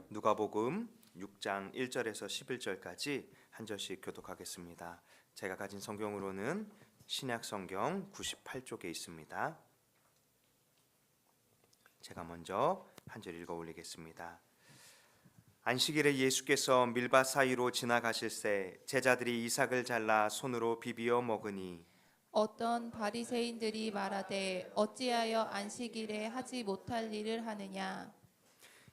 누가복음 6장 1절에서 11절까지 한 절씩 교독하겠습니다. 제가 가진 성경으로는 신약 성경 98쪽에 있습니다. 제가 먼저 한 절 읽어 올리겠습니다. 안식일에 예수께서 밀밭 사이로 지나가실새 제자들이 이삭을 잘라 손으로 비비어 먹으니 어떤 바리새인들이 말하되 어찌하여 안식일에 하지 못할 일을 하느냐.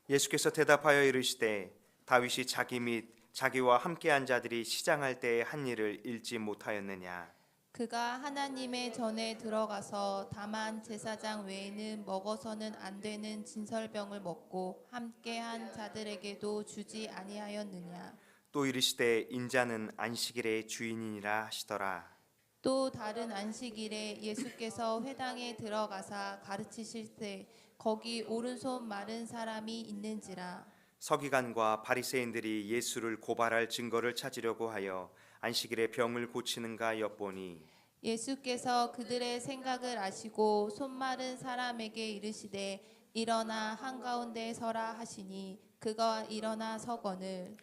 예수께서 대답하여 이르시되 다윗이 자기 및 자기와 함께한 자들이 시장할 때의 한 일을 읽지 못하였느냐. 그가 하나님의 전에 들어가서 다만 제사장 외에는 먹어서는 안 되는 진설병을 먹고 함께한 자들에게도 주지 아니하였느냐. 또 이르시되 인자는 안식일의 주인이니라 하시더라. 또 다른 안식일에 예수께서 회당에 들어가사 가르치실 때 거기 오른손 마른 사람이 있는지라. 서기관과 바리새인들이 예수를 고발할 증거를 찾으려고 하여 안식일에 병을 고치는가 엿보니 예수께서 그들의 생각을 아시고 손 마른 사람에게 이르시되 일어나 한가운데 서라 하시니 그가 일어나 서거늘.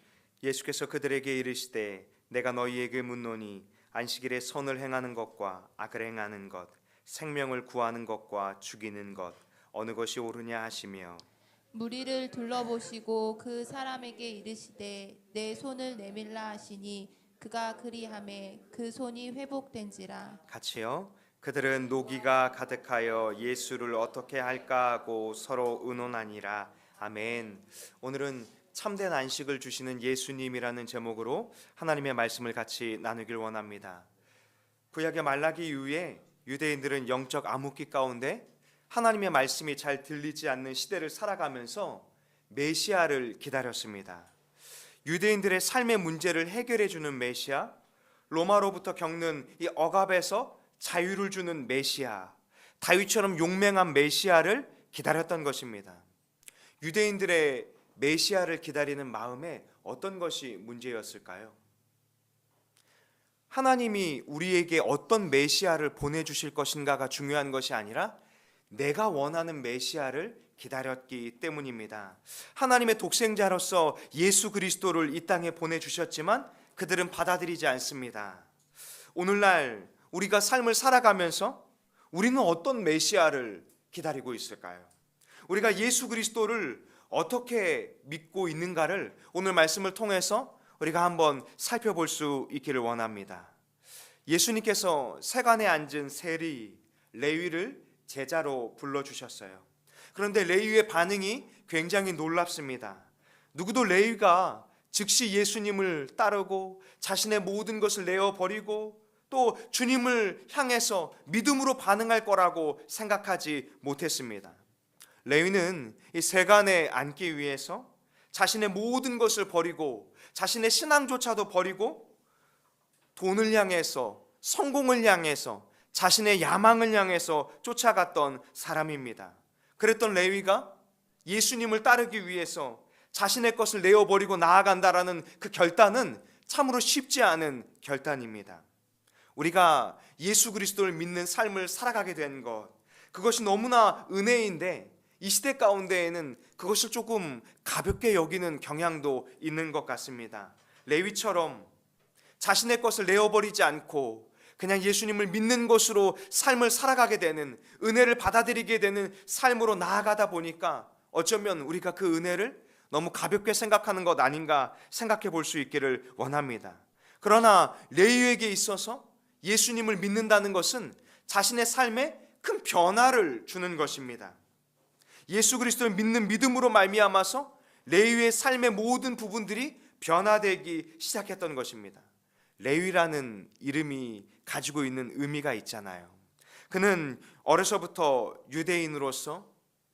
예수께서 그들에게 이르시되 내가 너희에게 묻노니 안식일에 선을 행하는 것과 악을 행하는 것 생명을 구하는 것과 죽이는 것 어느 것이 옳으냐 하시며 무리를 둘러보시고 그 사람에게 이르시되 내 손을 내밀라 하시니 그가 그리하매 그 손이 회복된지라. 같이요. 그들은 노기가 가득하여 예수를 어떻게 할까 하고 서로 의논하니라. 아멘. 오늘은 참된 안식을 주시는 예수님이라는 제목으로 하나님의 말씀을 같이 나누길 원합니다. 구약의 말라기 이후에 유대인들은 영적 암흑기 가운데 하나님의 말씀이 잘 들리지 않는 시대를 살아가면서 메시아를 기다렸습니다. 유대인들의 삶의 문제를 해결해 주는 메시아, 로마로부터 겪는 이 억압에서 자유를 주는 메시아, 다윗처럼 용맹한 메시아를 기다렸던 것입니다. 유대인들의 메시아를 기다리는 마음에 어떤 것이 문제였을까요? 하나님이 우리에게 어떤 메시아를 보내주실 것인가가 중요한 것이 아니라 내가 원하는 메시아를 기다렸기 때문입니다. 하나님의 독생자로서 예수 그리스도를 이 땅에 보내주셨지만 그들은 받아들이지 않습니다. 오늘날 우리가 삶을 살아가면서 우리는 어떤 메시아를 기다리고 있을까요? 우리가 예수 그리스도를 어떻게 믿고 있는가를 오늘 말씀을 통해서 우리가 한번 살펴볼 수 있기를 원합니다. 예수님께서 세간에 앉은 세리, 레위를 제자로 불러주셨어요. 그런데 레위의 반응이 굉장히 놀랍습니다. 누구도 레위가 즉시 예수님을 따르고 자신의 모든 것을 내어버리고 또 주님을 향해서 믿음으로 반응할 거라고 생각하지 못했습니다. 레위는 이 세간에 앉기 위해서 자신의 모든 것을 버리고 자신의 신앙조차도 버리고 돈을 향해서 성공을 향해서 자신의 야망을 향해서 쫓아갔던 사람입니다. 그랬던 레위가 예수님을 따르기 위해서 자신의 것을 내어버리고 나아간다라는 그 결단은 참으로 쉽지 않은 결단입니다. 우리가 예수 그리스도를 믿는 삶을 살아가게 된 것, 그것이 너무나 은혜인데 이 시대 가운데에는 그것을 조금 가볍게 여기는 경향도 있는 것 같습니다. 레위처럼 자신의 것을 내어버리지 않고 그냥 예수님을 믿는 것으로 삶을 살아가게 되는, 은혜를 받아들이게 되는 삶으로 나아가다 보니까 어쩌면 우리가 그 은혜를 너무 가볍게 생각하는 것 아닌가 생각해 볼 수 있기를 원합니다. 그러나 레위에게 있어서 예수님을 믿는다는 것은 자신의 삶에 큰 변화를 주는 것입니다. 예수 그리스도를 믿는 믿음으로 말미암아서 레위의 삶의 모든 부분들이 변화되기 시작했던 것입니다. 레위라는 이름이 가지고 있는 의미가 있잖아요. 그는 어려서부터 유대인으로서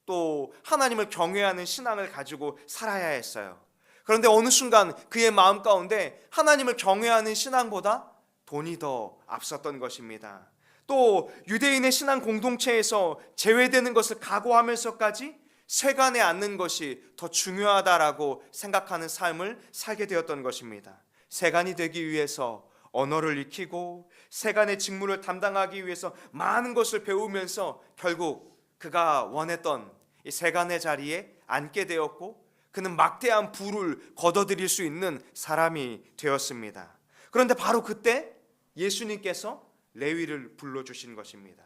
또 하나님을 경외하는 신앙을 가지고 살아야 했어요. 그런데 어느 순간 그의 마음 가운데 하나님을 경외하는 신앙보다 돈이 더 앞섰던 것입니다. 또 유대인의 신앙 공동체에서 제외되는 것을 각오하면서까지 세간에 앉는 것이 더 중요하다라고 생각하는 삶을 살게 되었던 것입니다. 세간이 되기 위해서 언어를 익히고 세간의 직무를 담당하기 위해서 많은 것을 배우면서 결국 그가 원했던 이 세간의 자리에 앉게 되었고 그는 막대한 부를 거둬들일 수 있는 사람이 되었습니다. 그런데 바로 그때 예수님께서 레위를 불러주신 것입니다.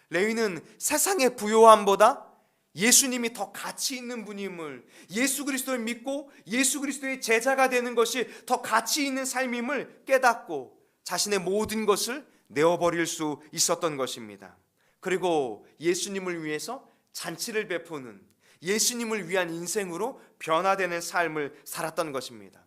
레위는 세상의 부요함보다 예수님이 더 가치 있는 분임을, 예수 그리스도를 믿고 예수 그리스도의 제자가 되는 것이 더 가치 있는 삶임을 깨닫고 자신의 모든 것을 내어버릴 수 있었던 것입니다. 그리고 예수님을 위해서 잔치를 베푸는, 예수님을 위한 인생으로 변화되는 삶을 살았던 것입니다.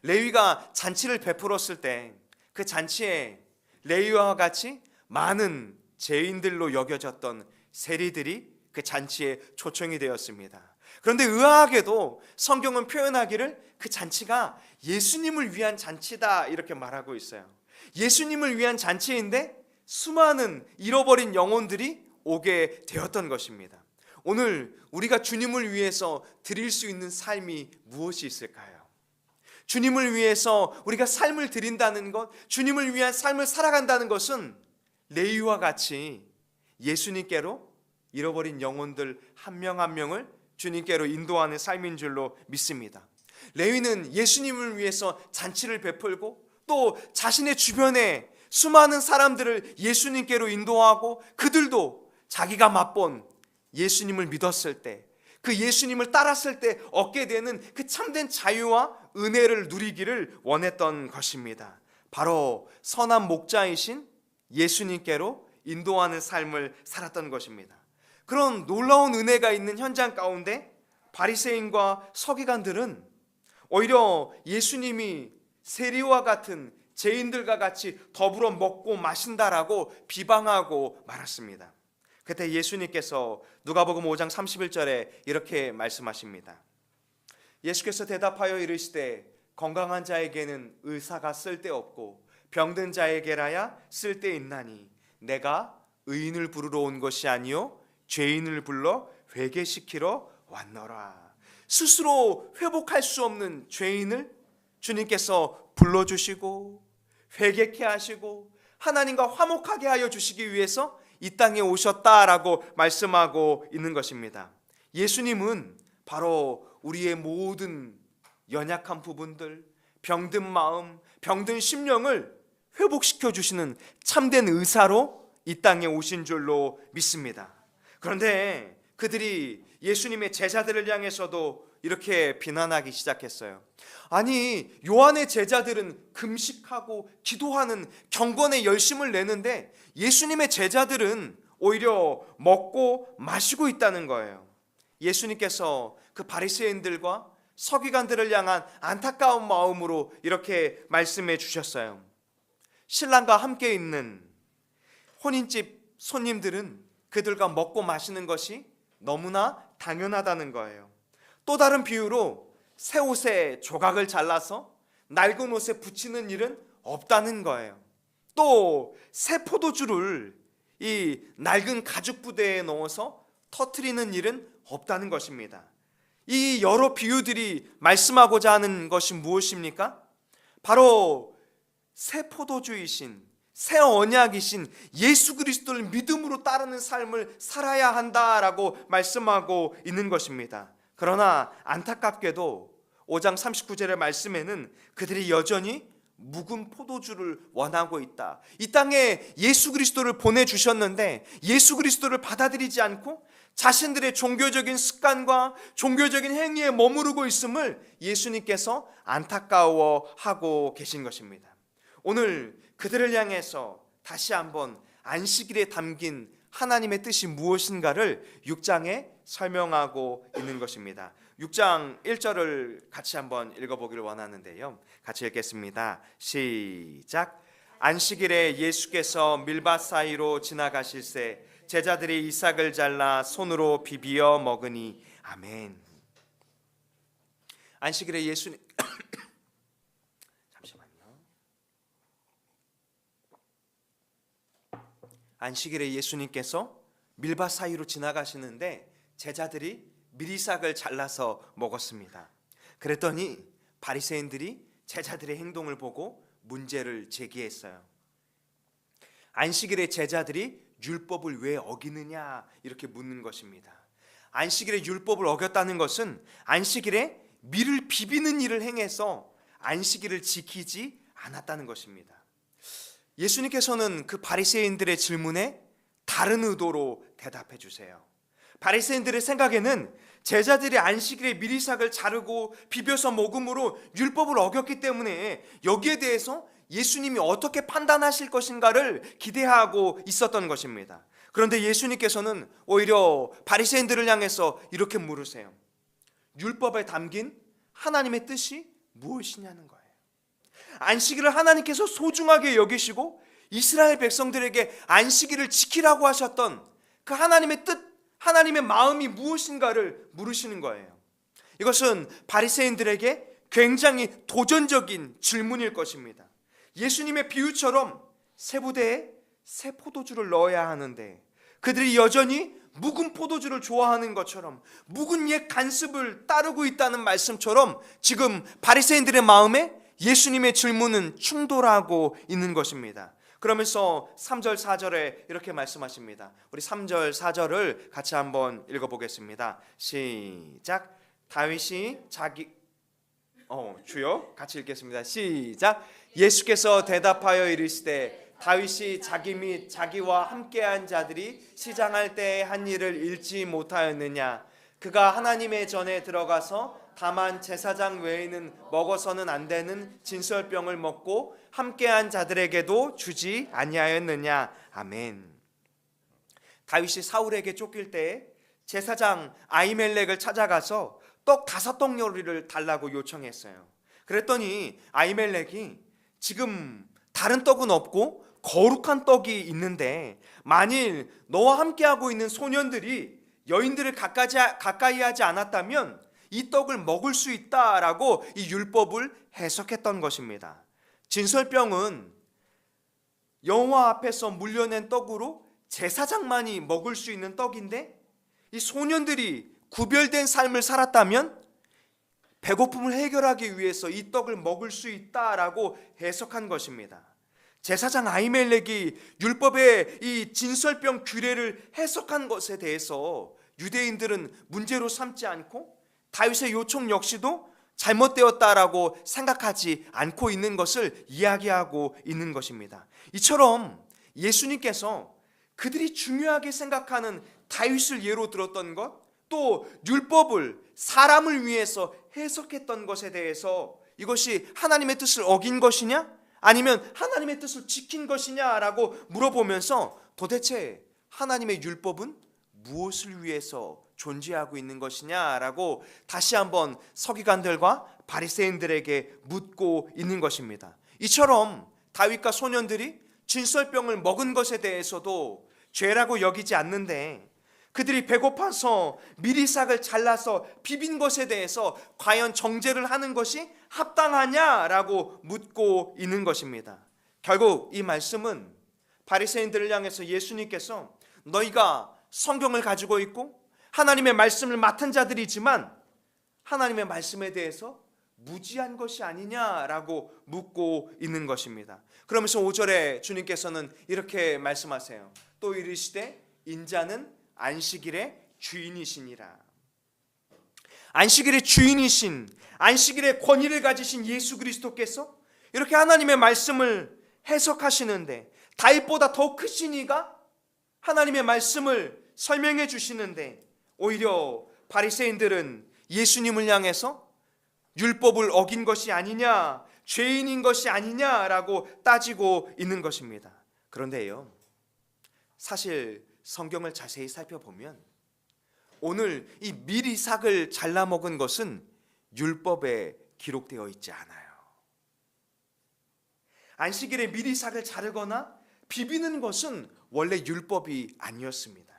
레위가 잔치를 베풀었을 때 그 잔치에 레위와 같이 많은 죄인들로 여겨졌던 세리들이 그 잔치에 초청이 되었습니다. 그런데 의아하게도 성경은 표현하기를 그 잔치가 예수님을 위한 잔치다 이렇게 말하고 있어요. 예수님을 위한 잔치인데 수많은 잃어버린 영혼들이 오게 되었던 것입니다. 오늘 우리가 주님을 위해서 드릴 수 있는 삶이 무엇이 있을까요? 주님을 위해서 우리가 삶을 드린다는 것, 주님을 위한 삶을 살아간다는 것은 레위와 같이 예수님께로 잃어버린 영혼들 한 명 한 명을 주님께로 인도하는 삶인 줄로 믿습니다. 레위는 예수님을 위해서 잔치를 베풀고 또 자신의 주변에 수많은 사람들을 예수님께로 인도하고 그들도 자기가 맛본 예수님을 믿었을 때, 그 예수님을 따랐을 때 얻게 되는 그 참된 자유와 은혜를 누리기를 원했던 것입니다. 바로 선한 목자이신 예수님께로 인도하는 삶을 살았던 것입니다. 그런 놀라운 은혜가 있는 현장 가운데 바리새인과 서기관들은 오히려 예수님이 세리와 같은 죄인들과 같이 더불어 먹고 마신다라고 비방하고 말았습니다. 그때 예수님께서 누가복음 5장 31절에 이렇게 말씀하십니다. 예수께서 대답하여 이르시되 건강한 자에게는 의사가 쓸데없고 병든 자에게라야 쓸데있나니 내가 의인을 부르러 온 것이 아니요 죄인을 불러 회개시키러 왔노라. 스스로 회복할 수 없는 죄인을 주님께서 불러주시고 회개케 하시고 하나님과 화목하게 하여 주시기 위해서 이 땅에 오셨다라고 말씀하고 있는 것입니다. 예수님은 바로 우리의 모든 연약한 부분들, 병든 마음, 병든 심령을 회복시켜 주시는 참된 의사로 이 땅에 오신 줄로 믿습니다. 그런데 그들이 예수님의 제자들을 향해서도 이렇게 비난하기 시작했어요. 아니, 요한의 제자들은 금식하고 기도하는 경건의 열심을 내는데 예수님의 제자들은 오히려 먹고 마시고 있다는 거예요. 예수님께서 그 바리새인들과 서기관들을 향한 안타까운 마음으로 이렇게 말씀해 주셨어요. 신랑과 함께 있는 혼인집 손님들은 그들과 먹고 마시는 것이 너무나 당연하다는 거예요. 또 다른 비유로 새 옷에 조각을 잘라서 낡은 옷에 붙이는 일은 없다는 거예요. 또 새 포도주를 이 낡은 가죽 부대에 넣어서 터뜨리는 일은 없다는 것입니다. 이 여러 비유들이 말씀하고자 하는 것이 무엇입니까? 바로 새 포도주이신, 새 언약이신 예수 그리스도를 믿음으로 따르는 삶을 살아야 한다라고 말씀하고 있는 것입니다. 그러나 안타깝게도 5장 39절의 말씀에는 그들이 여전히 묵은 포도주를 원하고 있다. 이 땅에 예수 그리스도를 보내주셨는데 예수 그리스도를 받아들이지 않고 자신들의 종교적인 습관과 종교적인 행위에 머무르고 있음을 예수님께서 안타까워하고 계신 것입니다. 오늘 그들을 향해서 다시 한번 안식일에 담긴 하나님의 뜻이 무엇인가를 6장에 설명하고 있는 것입니다. 6장 1절을 같이 한번 읽어보기를 원하는데요. 같이 읽겠습니다. 시작. 안식일에 예수께서 밀밭 사이로 지나가실새 제자들이 이삭을 잘라 손으로 비비어 먹으니 아멘. 안식일에 예수님 잠시만요. 안식일에 예수님께서 밀밭 사이로 지나가시는데 제자들이 밀이삭을 잘라서 먹었습니다. 그랬더니 바리새인들이 제자들의 행동을 보고 문제를 제기했어요. 안식일에 제자들이 율법을 왜 어기느냐 이렇게 묻는 것입니다. 안식일의 율법을 어겼다는 것은 안식일에 밀을 비비는 일을 행해서 안식일을 지키지 않았다는 것입니다. 예수님께서는 그 바리새인들의 질문에 다른 의도로 대답해 주세요. 바리새인들의 생각에는 제자들이 안식일에 미리삭을 자르고 비벼서 먹음으로 율법을 어겼기 때문에 여기에 대해서 예수님이 어떻게 판단하실 것인가를 기대하고 있었던 것입니다. 그런데 예수님께서는 오히려 바리새인들을 향해서 이렇게 물으세요. 율법에 담긴 하나님의 뜻이 무엇이냐는 거예요. 안식일을 하나님께서 소중하게 여기시고 이스라엘 백성들에게 안식일을 지키라고 하셨던 그 하나님의 뜻, 하나님의 마음이 무엇인가를 물으시는 거예요. 이것은 바리새인들에게 굉장히 도전적인 질문일 것입니다. 예수님의 비유처럼 새 부대에 새 포도주를 넣어야 하는데 그들이 여전히 묵은 포도주를 좋아하는 것처럼 묵은 옛 관습을 따르고 있다는 말씀처럼 지금 바리새인들의 마음에 예수님의 질문은 충돌하고 있는 것입니다. 그러면서 3절 4절에 이렇게 말씀하십니다. 우리 3절 4절을 같이 한번 읽어보겠습니다. 시작. 다윗이 주여 같이 읽겠습니다. 시작. 예수께서 대답하여 이르시되 다윗이 자기 및 자기와 함께한 자들이 시장할 때의 한 일을 잃지 못하였느냐. 그가 하나님의 전에 들어가서 다만 제사장 외에는 먹어서는 안 되는 진설병을 먹고 함께한 자들에게도 주지 아니하였느냐. 아멘. 다윗이 사울에게 쫓길 때 제사장 아히멜렉을 찾아가서 떡 5덩어리를 달라고 요청했어요. 그랬더니 아히멜렉이 지금 다른 떡은 없고 거룩한 떡이 있는데 만일 너와 함께하고 있는 소년들이 여인들을 가까이 하지 않았다면 이 떡을 먹을 수 있다라고 이 율법을 해석했던 것입니다. 진설병은 여호와 앞에서 물려낸 떡으로 제사장만이 먹을 수 있는 떡인데 이 소년들이 구별된 삶을 살았다면 배고픔을 해결하기 위해서 이 떡을 먹을 수 있다라고 해석한 것입니다. 제사장 아히멜렉이 율법의 이 진설병 규례를 해석한 것에 대해서 유대인들은 문제로 삼지 않고 다윗의 요청 역시도 잘못되었다라고 생각하지 않고 있는 것을 이야기하고 있는 것입니다. 이처럼 예수님께서 그들이 중요하게 생각하는 다윗을 예로 들었던 것, 또 율법을 사람을 위해서 해석했던 것에 대해서 이것이 하나님의 뜻을 어긴 것이냐 아니면 하나님의 뜻을 지킨 것이냐라고 물어보면서 도대체 하나님의 율법은 무엇을 위해서 존재하고 있는 것이냐라고 다시 한번 서기관들과 바리새인들에게 묻고 있는 것입니다. 이처럼 다윗과 소년들이 진설병을 먹은 것에 대해서도 죄라고 여기지 않는데 그들이 배고파서 미리삭을 잘라서 비빈 것에 대해서 과연 정죄를 하는 것이 합당하냐라고 묻고 있는 것입니다. 결국 이 말씀은 바리새인들을 향해서 예수님께서 너희가 성경을 가지고 있고 하나님의 말씀을 맡은 자들이지만 하나님의 말씀에 대해서 무지한 것이 아니냐라고 묻고 있는 것입니다. 그러면서 5절에 주님께서는 이렇게 말씀하세요. 또 이르시되 인자는 안식일의 주인이시니라. 안식일의 주인이신, 안식일의 권위를 가지신 예수 그리스도께서 이렇게 하나님의 말씀을 해석하시는데 다윗보다 더 크신 이가 하나님의 말씀을 설명해 주시는데 오히려 바리새인들은 예수님을 향해서 율법을 어긴 것이 아니냐, 죄인인 것이 아니냐라고 따지고 있는 것입니다. 그런데요, 사실 성경을 자세히 살펴보면 오늘 이 미리삭을 잘라 먹은 것은 율법에 기록되어 있지 않아요. 안식일에 미리삭을 자르거나 비비는 것은 원래 율법이 아니었습니다.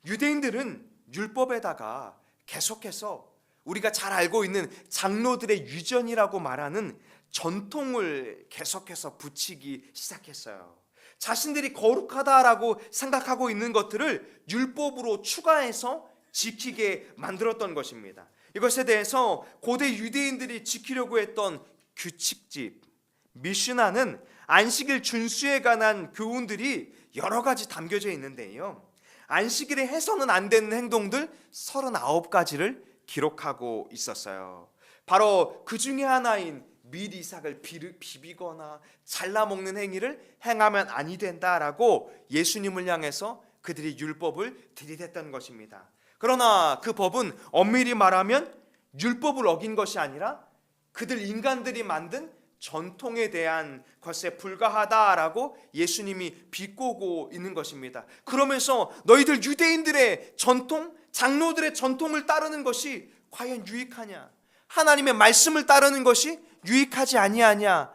유대인들은 율법에다가 계속해서 우리가 잘 알고 있는 장로들의 유전이라고 말하는 전통을 계속해서 붙이기 시작했어요. 자신들이 거룩하다라고 생각하고 있는 것들을 율법으로 추가해서 지키게 만들었던 것입니다. 이것에 대해서 고대 유대인들이 지키려고 했던 규칙집, 미슈나는 안식일 준수에 관한 교훈들이 여러 가지 담겨져 있는데요. 안식일에 해서는 안 되는 행동들 39가지를 기록하고 있었어요. 바로 그 중에 하나인 밀이삭을 비비거나 잘라먹는 행위를 행하면 아니 된다라고 예수님을 향해서 그들이 율법을 들이댔던 것입니다. 그러나 그 법은 엄밀히 말하면 율법을 어긴 것이 아니라 그들 인간들이 만든 전통에 대한 것에 불과하다라고 예수님이 비꼬고 있는 것입니다. 그러면서 너희들 유대인들의 전통, 장로들의 전통을 따르는 것이 과연 유익하냐? 하나님의 말씀을 따르는 것이 유익하지 아니하냐?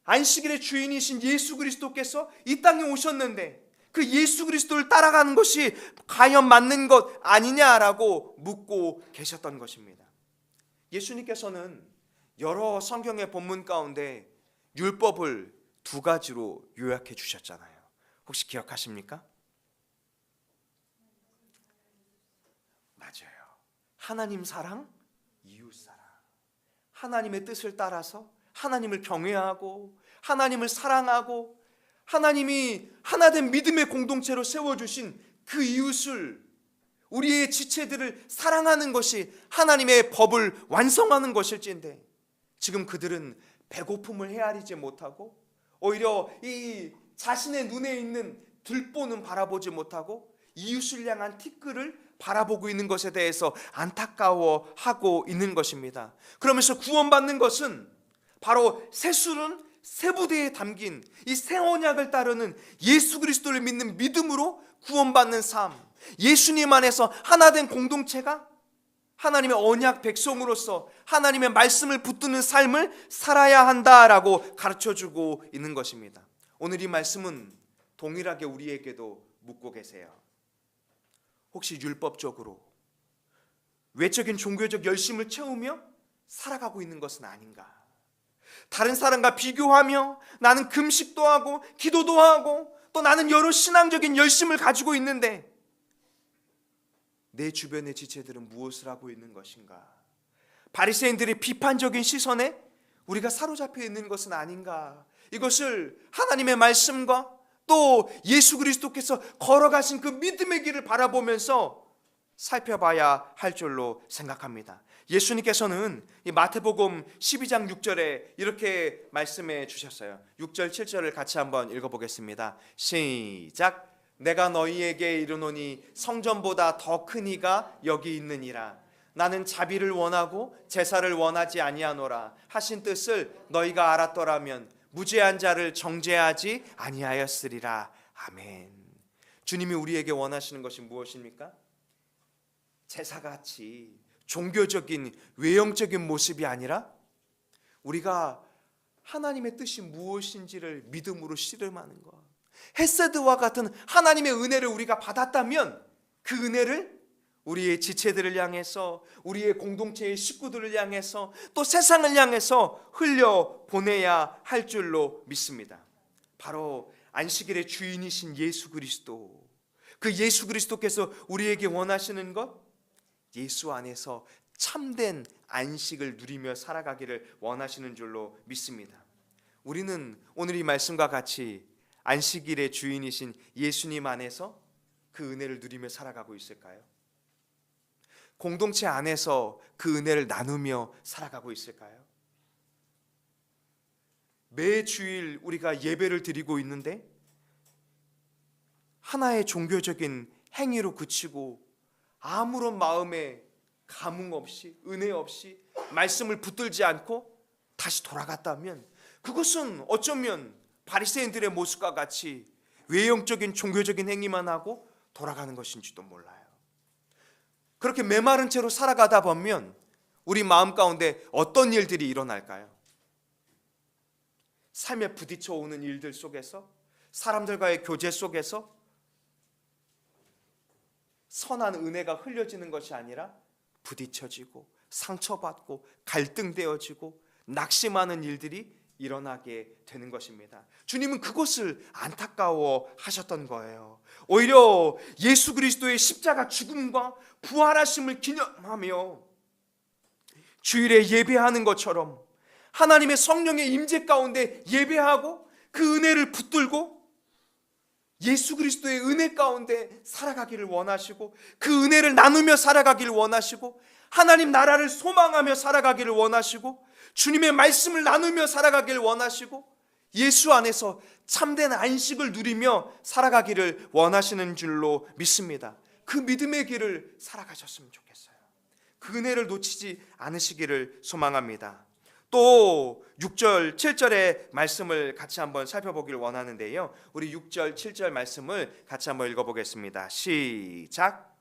안식일의 주인이신 예수 그리스도께서 이 땅에 오셨는데 그 예수 그리스도를 따라가는 것이 과연 맞는 것 아니냐라고 묻고 계셨던 것입니다. 예수님께서는 여러 성경의 본문 가운데 율법을 2가지로 요약해 주셨잖아요. 혹시 기억하십니까? 맞아요. 하나님 사랑, 이웃 사랑. 하나님의 뜻을 따라서 하나님을 경외하고 하나님을 사랑하고 하나님이 하나된 믿음의 공동체로 세워주신 그 이웃을, 우리의 지체들을 사랑하는 것이 하나님의 법을 완성하는 것일진데 지금 그들은 배고픔을 헤아리지 못하고 오히려 이 자신의 눈에 있는 들보는 바라보지 못하고 이웃을 향한 티끌을 바라보고 있는 것에 대해서 안타까워하고 있는 것입니다. 그러면서 구원받는 것은 바로 새술은 새 부대에 담긴 이 새 언약을 따르는 예수 그리스도를 믿는 믿음으로 구원받는 삶, 예수님 안에서 하나된 공동체가 하나님의 언약 백성으로서 하나님의 말씀을 붙드는 삶을 살아야 한다라고 가르쳐주고 있는 것입니다. 오늘 이 말씀은 동일하게 우리에게도 묻고 계세요. 혹시 율법적으로 외적인 종교적 열심을 채우며 살아가고 있는 것은 아닌가? 다른 사람과 비교하며 나는 금식도 하고 기도도 하고 또 나는 여러 신앙적인 열심을 가지고 있는데 내 주변의 지체들은 무엇을 하고 있는 것인가? 바리새인들의 비판적인 시선에 우리가 사로잡혀 있는 것은 아닌가? 이것을 하나님의 말씀과 또 예수 그리스도께서 걸어가신 그 믿음의 길을 바라보면서 살펴봐야 할 줄로 생각합니다. 예수님께서는 이 마태복음 12장 6절에 이렇게 말씀해 주셨어요. 6절 7절을 같이 한번 읽어보겠습니다. 시작. 내가 너희에게 이르노니 성전보다 더 큰 이가 여기 있느니라. 나는 자비를 원하고 제사를 원하지 아니하노라 하신 뜻을 너희가 알았더라면 무죄한 자를 정죄하지 아니하였으리라. 아멘. 주님이 우리에게 원하시는 것이 무엇입니까? 제사같이 종교적인 외형적인 모습이 아니라 우리가 하나님의 뜻이 무엇인지를 믿음으로 씨름하는 것. 헤세드와 같은 하나님의 은혜를 우리가 받았다면 그 은혜를 우리의 지체들을 향해서, 우리의 공동체의 식구들을 향해서, 또 세상을 향해서 흘려보내야 할 줄로 믿습니다. 바로 안식일의 주인이신 예수 그리스도, 그 예수 그리스도께서 우리에게 원하시는 것, 예수 안에서 참된 안식을 누리며 살아가기를 원하시는 줄로 믿습니다. 우리는 오늘 이 말씀과 같이 안식일의 주인이신 예수님 안에서 그 은혜를 누리며 살아가고 있을까요? 공동체 안에서 그 은혜를 나누며 살아가고 있을까요? 매 주일 우리가 예배를 드리고 있는데 하나의 종교적인 행위로 그치고 아무런 마음에 감흥 없이, 은혜 없이 말씀을 붙들지 않고 다시 돌아갔다면 그것은 어쩌면 바리새인들의 모습과 같이 외형적인 종교적인 행위만 하고 돌아가는 것인지도 몰라요. 그렇게 메마른 채로 살아가다 보면 우리 마음 가운데 어떤 일들이 일어날까요? 삶에 부딪혀 오는 일들 속에서, 사람들과의 교제 속에서 선한 은혜가 흘려지는 것이 아니라 부딪혀지고 상처받고 갈등되어지고 낙심하는 일들이 일어나게 되는 것입니다. 주님은 그것을 안타까워 하셨던 거예요. 오히려 예수 그리스도의 십자가 죽음과 부활하심을 기념하며 주일에 예배하는 것처럼 하나님의 성령의 임재 가운데 예배하고 그 은혜를 붙들고 예수 그리스도의 은혜 가운데 살아가기를 원하시고 그 은혜를 나누며 살아가기를 원하시고 하나님 나라를 소망하며 살아가기를 원하시고 주님의 말씀을 나누며 살아가기를 원하시고 예수 안에서 참된 안식을 누리며 살아가기를 원하시는 줄로 믿습니다. 그 믿음의 길을 살아가셨으면 좋겠어요. 그 은혜를 놓치지 않으시기를 소망합니다. 또 6절, 7절의 말씀을 같이 한번 살펴보길 원하는데요. 우리 6절, 7절 말씀을 같이 한번 읽어보겠습니다. 시작.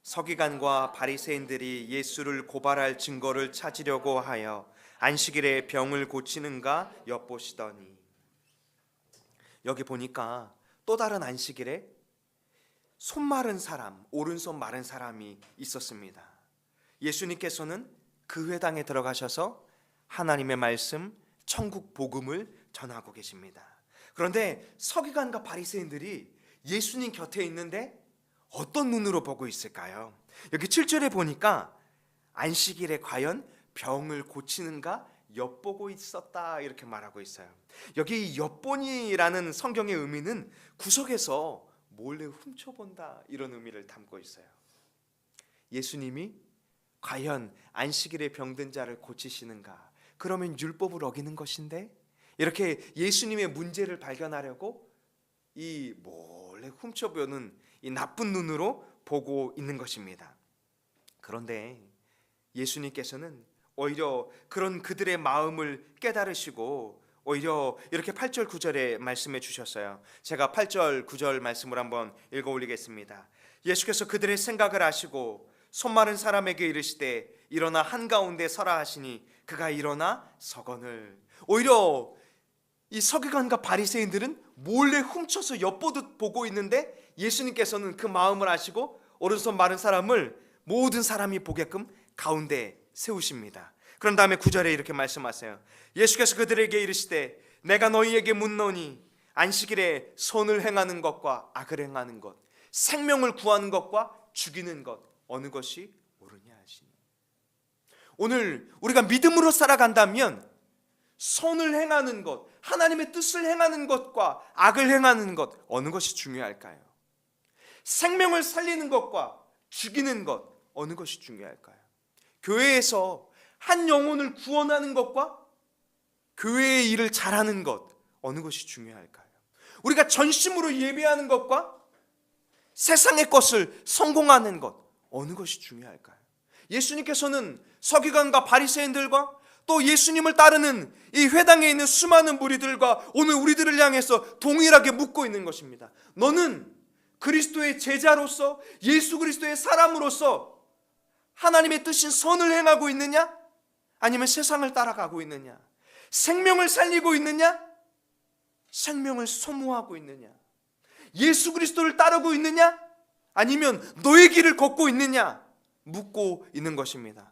서기관과 바리새인들이 예수를 고발할 증거를 찾으려고 하여 안식일에 병을 고치는가 엿보시더니, 여기 보니까 또 다른 안식일에 손 마른 사람, 오른손 마른 사람이 있었습니다. 예수님께서는 그 회당에 들어가셔서 하나님의 말씀, 천국 복음을 전하고 계십니다. 그런데 서기관과 바리새인들이 예수님 곁에 있는데 어떤 눈으로 보고 있을까요? 여기 7절에 보니까 안식일에 과연 병을 고치는가 엿보고 있었다 이렇게 말하고 있어요. 여기 엿보니라는 성경의 의미는 구석에서 몰래 훔쳐본다 이런 의미를 담고 있어요. 예수님이 과연 안식일에 병든 자를 고치시는가? 그러면 율법을 어기는 것인데, 이렇게 예수님의 문제를 발견하려고 이 몰래 훔쳐보는 이 나쁜 눈으로 보고 있는 것입니다. 그런데 예수님께서는 오히려 그런 그들의 마음을 깨달으시고 오히려 이렇게 8절 9절에 말씀해 주셨어요. 제가 8절 9절 말씀을 한번 읽어 올리겠습니다. 예수께서 그들의 생각을 아시고 손 마른 사람에게 이르시되 일어나 한가운데 서라 하시니 그가 일어나 서거늘. 오히려 이 서기관과 바리새인들은 몰래 훔쳐서 엿보듯 보고 있는데 예수님께서는 그 마음을 아시고 오른손 마른 사람을 모든 사람이 보게끔 가운데 세우십니다. 그런 다음에 9절에 이렇게 말씀하세요. 예수께서 그들에게 이르시되 내가 너희에게 묻노니 안식일에 선을 행하는 것과 악을 행하는 것, 생명을 구하는 것과 죽이는 것 어느 것이 옳으냐 하시니. 오늘 우리가 믿음으로 살아간다면 선을 행하는 것, 하나님의 뜻을 행하는 것과 악을 행하는 것 어느 것이 중요할까요? 생명을 살리는 것과 죽이는 것 어느 것이 중요할까요? 교회에서 한 영혼을 구원하는 것과 교회의 일을 잘하는 것 어느 것이 중요할까요? 우리가 전심으로 예배하는 것과 세상의 것을 성공하는 것 어느 것이 중요할까요? 예수님께서는 서기관과 바리새인들과 또 예수님을 따르는 이 회당에 있는 수많은 무리들과 오늘 우리들을 향해서 동일하게 묻고 있는 것입니다. 너는 그리스도의 제자로서 예수 그리스도의 사람으로서 하나님의 뜻인 선을 행하고 있느냐? 아니면 세상을 따라가고 있느냐? 생명을 살리고 있느냐? 생명을 소모하고 있느냐? 예수 그리스도를 따르고 있느냐? 아니면 너의 길을 걷고 있느냐? 묻고 있는 것입니다.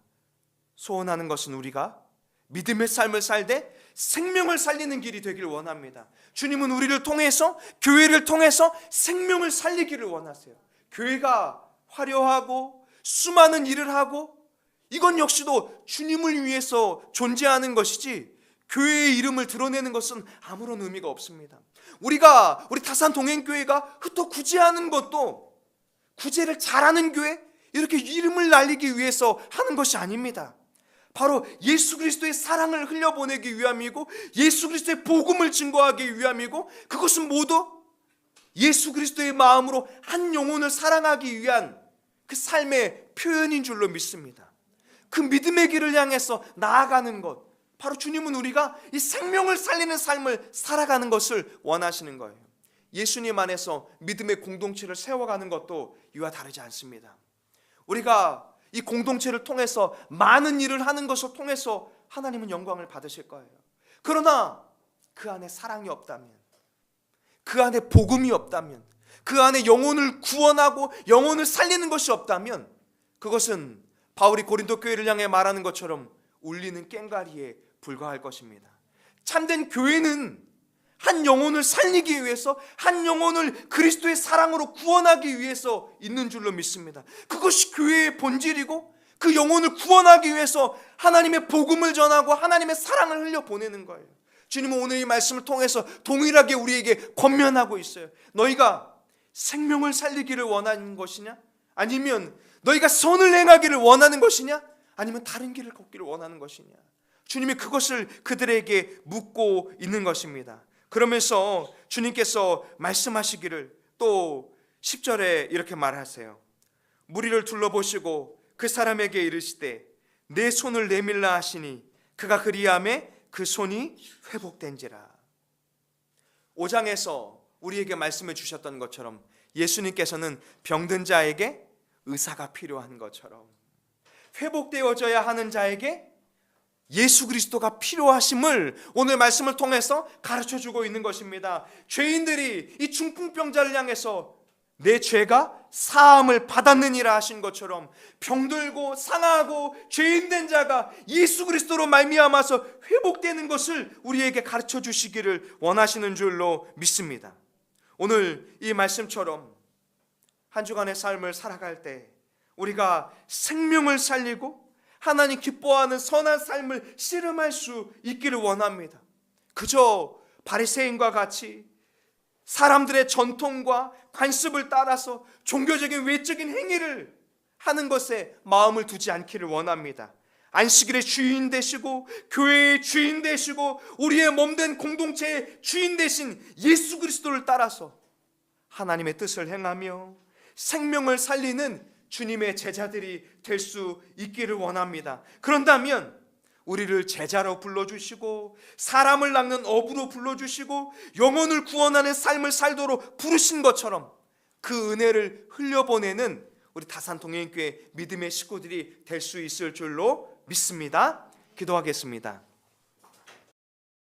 소원하는 것은 우리가 믿음의 삶을 살되 생명을 살리는 길이 되길 원합니다. 주님은 우리를 통해서, 교회를 통해서 생명을 살리기를 원하세요. 교회가 화려하고 수많은 일을 하고 이건 역시도 주님을 위해서 존재하는 것이지 교회의 이름을 드러내는 것은 아무런 의미가 없습니다. 우리 다산 동행교회가 흩어 구제하는 것도 구제를 잘하는 교회, 이렇게 이름을 날리기 위해서 하는 것이 아닙니다. 바로 예수 그리스도의 사랑을 흘려보내기 위함이고 예수 그리스도의 복음을 증거하기 위함이고, 그것은 모두 예수 그리스도의 마음으로 한 영혼을 사랑하기 위한 그 삶의 표현인 줄로 믿습니다. 그 믿음의 길을 향해서 나아가는 것, 바로 주님은 우리가 이 생명을 살리는 삶을 살아가는 것을 원하시는 거예요. 예수님 안에서 믿음의 공동체를 세워가는 것도 이와 다르지 않습니다. 우리가 이 공동체를 통해서 많은 일을 하는 것을 통해서 하나님은 영광을 받으실 거예요. 그러나 그 안에 사랑이 없다면, 그 안에 복음이 없다면, 그 안에 영혼을 구원하고 영혼을 살리는 것이 없다면 그것은 바울이 고린도 교회를 향해 말하는 것처럼 울리는 꽹과리에 불과할 것입니다. 참된 교회는 한 영혼을 살리기 위해서, 한 영혼을 그리스도의 사랑으로 구원하기 위해서 있는 줄로 믿습니다. 그것이 교회의 본질이고 그 영혼을 구원하기 위해서 하나님의 복음을 전하고 하나님의 사랑을 흘려보내는 거예요. 주님은 오늘 이 말씀을 통해서 동일하게 우리에게 권면하고 있어요. 너희가 생명을 살리기를 원하는 것이냐? 아니면 너희가 선을 행하기를 원하는 것이냐? 아니면 다른 길을 걷기를 원하는 것이냐? 주님이 그것을 그들에게 묻고 있는 것입니다. 그러면서 주님께서 말씀하시기를 또 10절에 이렇게 말하세요. 무리를 둘러보시고 그 사람에게 이르시되 내 손을 내밀라 하시니 그가 그리하매 그 손이 회복된지라. 5장에서 우리에게 말씀해 주셨던 것처럼 예수님께서는 병든 자에게 의사가 필요한 것처럼 회복되어져야 하는 자에게 예수 그리스도가 필요하심을 오늘 말씀을 통해서 가르쳐주고 있는 것입니다. 죄인들이 이 중풍병자를 향해서 내 죄가 사함을 받았느니라 하신 것처럼 병들고 상하고 죄인된 자가 예수 그리스도로 말미암아서 회복되는 것을 우리에게 가르쳐 주시기를 원하시는 줄로 믿습니다. 오늘 이 말씀처럼 한 주간의 삶을 살아갈 때 우리가 생명을 살리고 하나님 기뻐하는 선한 삶을 씨름할 수 있기를 원합니다. 그저 바리새인과 같이 사람들의 전통과 관습을 따라서 종교적인 외적인 행위를 하는 것에 마음을 두지 않기를 원합니다. 안식일의 주인 되시고 교회의 주인 되시고 우리의 몸된 공동체의 주인 되신 예수 그리스도를 따라서 하나님의 뜻을 행하며 생명을 살리는 주님의 제자들이 될 수 있기를 원합니다. 그런다면 우리를 제자로 불러주시고 사람을 낚는 어부로 불러주시고 영혼을 구원하는 삶을 살도록 부르신 것처럼 그 은혜를 흘려보내는 우리 다산동행교회 믿음의 식구들이 될 수 있을 줄로 믿습니다. 기도하겠습니다.